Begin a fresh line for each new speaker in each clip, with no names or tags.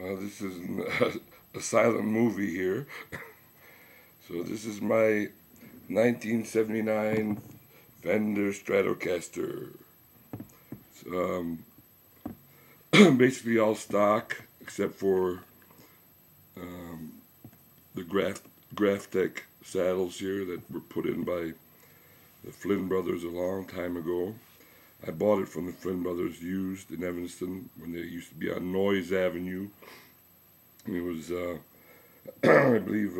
This is a silent movie here. So this is my 1979 Fender Stratocaster. It's basically all stock except for the Graphtec saddles here that were put in by the Flynn brothers a long time ago. I bought it from the Flynn brothers used in Evanston when they used to be on Noyes Avenue. It was, I believe,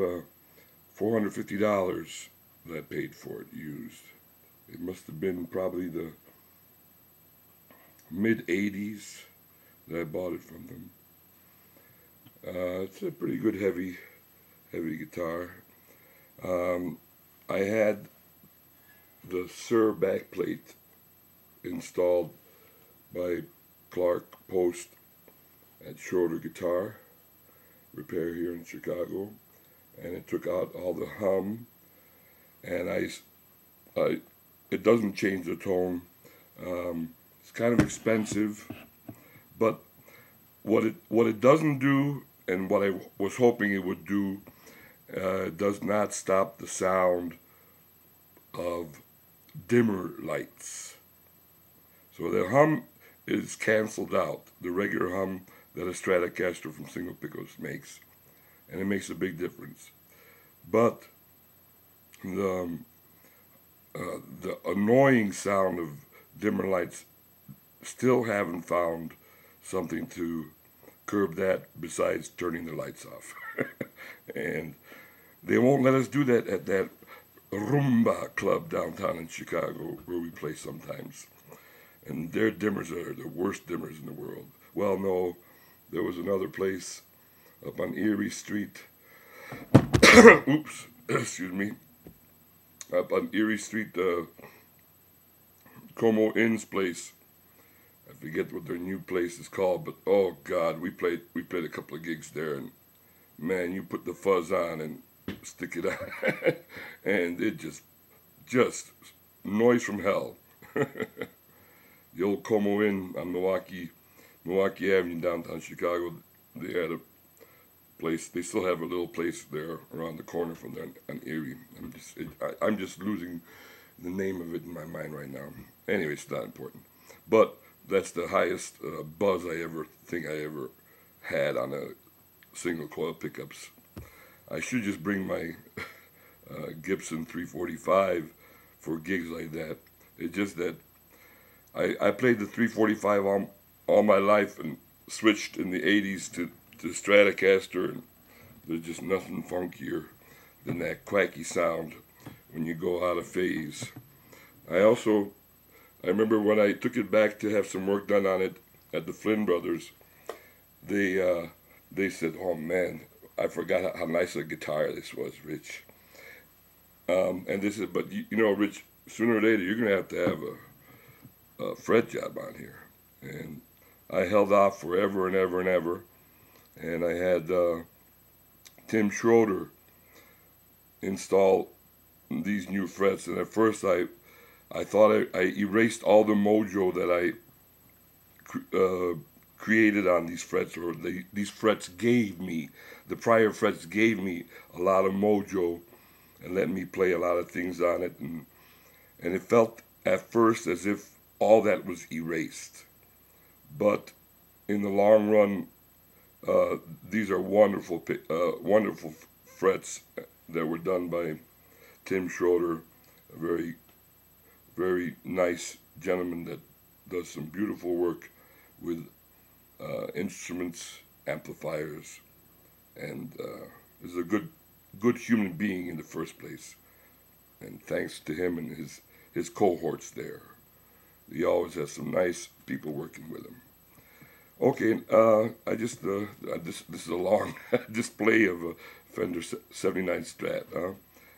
$450 that I paid for it used. It must have been probably the mid-'80s that I bought it from them. It's a pretty good heavy guitar. I had the Sir backplate installed by Clark Post at Schroeder Guitar Repair here in Chicago, and it took out all the hum, and it doesn't change the tone. It's kind of expensive, but what it doesn't do, and what I was hoping it would do, does not stop the sound of dimmer lights. So the hum is canceled out, the regular hum that a Stratocaster from Single Picos makes, and it makes a big difference. But the annoying sound of dimmer lights, still haven't found something to curb that besides turning the lights off. And they won't let us do that at that Rumba club downtown in Chicago where we play sometimes. And their dimmers are the worst dimmers in the world. Well, no, there was another place up on Erie Street. Oops, excuse me. Up on Erie Street, Como Inn's place. I forget what their new place is called, but oh God, we played a couple of gigs there, and man, you put the fuzz on and stick it on, and it just noise from hell. The old Como Inn on Milwaukee Avenue, downtown Chicago, they had a place. They still have a little place there around the corner from there on Erie. I'm just losing the name of it in my mind right now. Anyway, it's not important. But that's the highest buzz I ever had on a single coil pickups. I should just bring my Gibson 345 for gigs like that. It's just that I played the 345 all my life and switched in the 80s to Stratocaster, and there's just nothing funkier than that quacky sound when you go out of phase. I remember when I took it back to have some work done on it at the Flynn Brothers, they said, "Oh man, I forgot how nice a guitar this was, Rich." And they said, "But you know, Rich, sooner or later you're gonna have to have a fret job on here." And I held off forever and ever and ever, and I had Tim Schroeder install these new frets. And at first I thought I erased all the mojo that I created on these frets, or these frets gave me. The prior frets gave me a lot of mojo and let me play a lot of things on it, and it felt at first as if all that was erased. But in the long run, these are wonderful frets that were done by Tim Schroeder, a very, very nice gentleman that does some beautiful work with instruments, amplifiers, and is a good human being in the first place. And thanks to him and his cohorts there, he always has some nice people working with him. Okay, this is a long display of a Fender 79 Strat.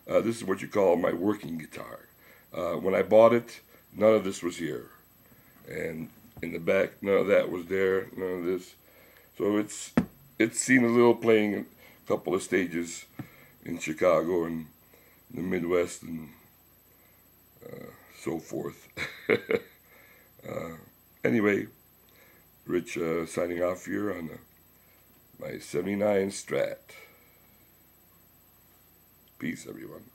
This is what you call my working guitar. When I bought it, none of this was here, and in the back, none of that was there. None of this. So it's seen a little playing, a couple of stages in Chicago and the Midwest and so forth. Anyway, Rich signing off here on my 79 Strat. Peace, everyone.